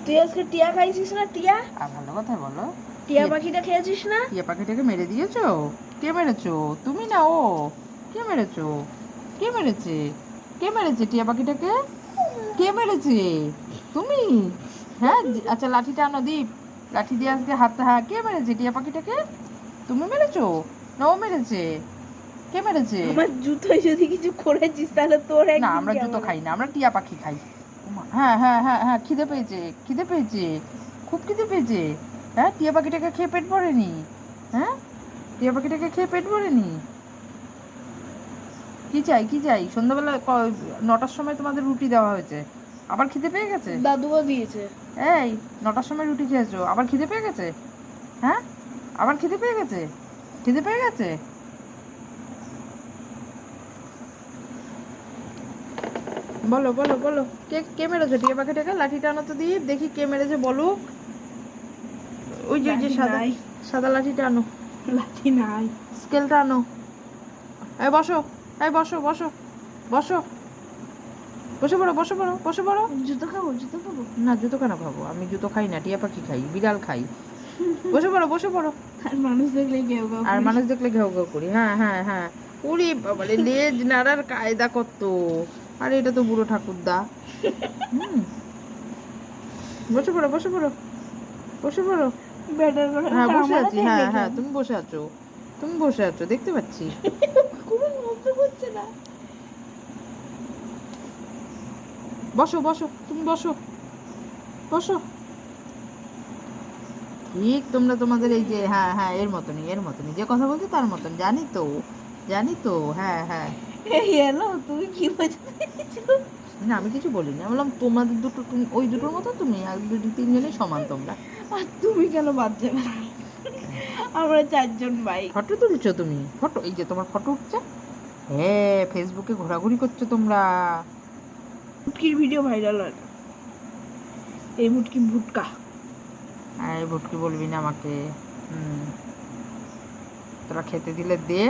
তুই আজকে টিয়া খাইছিস না? টিয়া আর ভালো কথা বলো, টিয়া পাখিটা খেয়েছিস না? টিয়া পাখিটাকে মেরে দিয়েছো? কে মেরেছো? তুমি না ও? কে মেরেছো? কে মেরেছে? কে মেরেছে টিয়া পাখিটাকে? কে মেরেছে? তুমি? হ্যাঁ, আচ্ছা লাঠিটা আনো দীপ, লাঠি দিয়ে আজকে হাত, হ্যাঁ কে মেরেছে টিয়া পাখিটাকে? তুমি মেরেছো না ও মেরেছে? কে মেরেছে? আমার জুতোয় যদি কিছু করেছিস তাহলে তোর না একদিন আমরা কি জুতো আমার খাই না, আমরা টিয়া পাখি খাই। ওমা, হ্যাঁ হ্যাঁ হ্যাঁ হ্যাঁ, খিদে পেয়েছে, খিদে পেয়েছে, খুব খিদে পেয়েছে। হ্যাঁ, টিয়া পাখিটাকে খেয়ে পেট ভরেনি? হ্যাঁ, টিয়া পাখিটাকে খেয়ে পেট ভরেনি? কি চাই কি চাই? সন্ধ্যাবেলা 9টার সময় তোমাদের রুটি দেওয়া হয়েছে, আবার খিদে পেয়ে গেছে? দাদুও দিয়েছে। এই 9টার সময় রুটি খেয়েছো, আবার খিদে পেয়ে গেছে? হ্যাঁ, আবার খিদে পেয়ে গেছে? খিদে পেয়ে গেছে? বলো বলো বলো, কে কে মেরেছে টিয়া পাখিটাকে? লাঠিটা আনো তো দীপ, দেখি কে মেরেছে বলুক। ওই যে ওই যে লাঠি সাদা, নাই, সাদা লাঠিটা আনো, লাঠি নাই। স্কেলটা আনো। এই বসো, এই বসো বসো বসো, বসে পড়ো বসে পড়ো বসে পড়ো। জুতো খাবো, জুতো খাবো। না জুতো কেন খাবো? আমি জুতো খাই না, টিয়া পাখি খাই, বিড়াল খাই। বসে পড়ো বসে পড়ো। আর মানুষ দেখলে কেউ কাউ আর করি। মানুষ দেখলে ঘেউ ঘেউ করি, হ্যাঁ হ্যাঁ হ্যাঁ। উরি বাবারে, লেজ নাড়ার কায়দা কত! আরে এটা তো বুড়ো ঠাকুরদা। হুম, বসে পড়ো বসে পড়ো বসে পড়ো। বেটার করে হ্যাঁ বসে আমার আছি, দেখে হ্যাঁ হ্যাঁ কেন? তুমি বসে আছো, তুমি বসে আছো দেখতে পাচ্ছি। কোনো শব্দ করছে না। বসো বসো তুমি বসো, বসো। ঠিক তোমরা তোমাদের এই যে, হ্যাঁ হ্যাঁ এর মতনই, এর মতনই যে কথা বলছো তার মতন, জানি তো, জানি তো, হ্যাঁ হ্যাঁ। এই এলো, তুমি কি বোঝাতে চাইছো? না আমি কিছু বলিনি, আমি বললাম তোমাদের দুটো, তুমি ওই দুটোর মতো, তুমি আর দুটো তিনজনই সমান তোমরা। আর তুমি কেন বাদ যাবে? আমরা চারজন ভাই। ফটো তুলছো তুমি? ফটো, এই যে তোমার ফটো উঠছে। হ্যাঁ, ফেসবুকে ঘোরাঘুরি করছো তোমরা। মুটকির ভিডিও ভাইরাল হয় না। এই মুটকি ভুটকা। হ্যাঁ, এই ভুটকি বলবি না আমাকে। হুম, তোরা খেতে দিলে দে,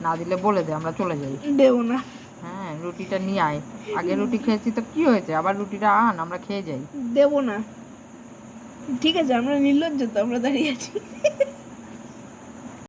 না দিলে বলে দে, আমরা চলে যাই। দেবো না, হ্যাঁ, রুটিটা নিয়ে আয়। আগে রুটি খেয়েছি তো কি হয়েছে, আবার রুটিটা আন, আমরা খেয়ে যাই। দেবো না। ঠিক আছে, আমরা নির্লজ্জ তো, আমরা দাঁড়িয়ে আছি।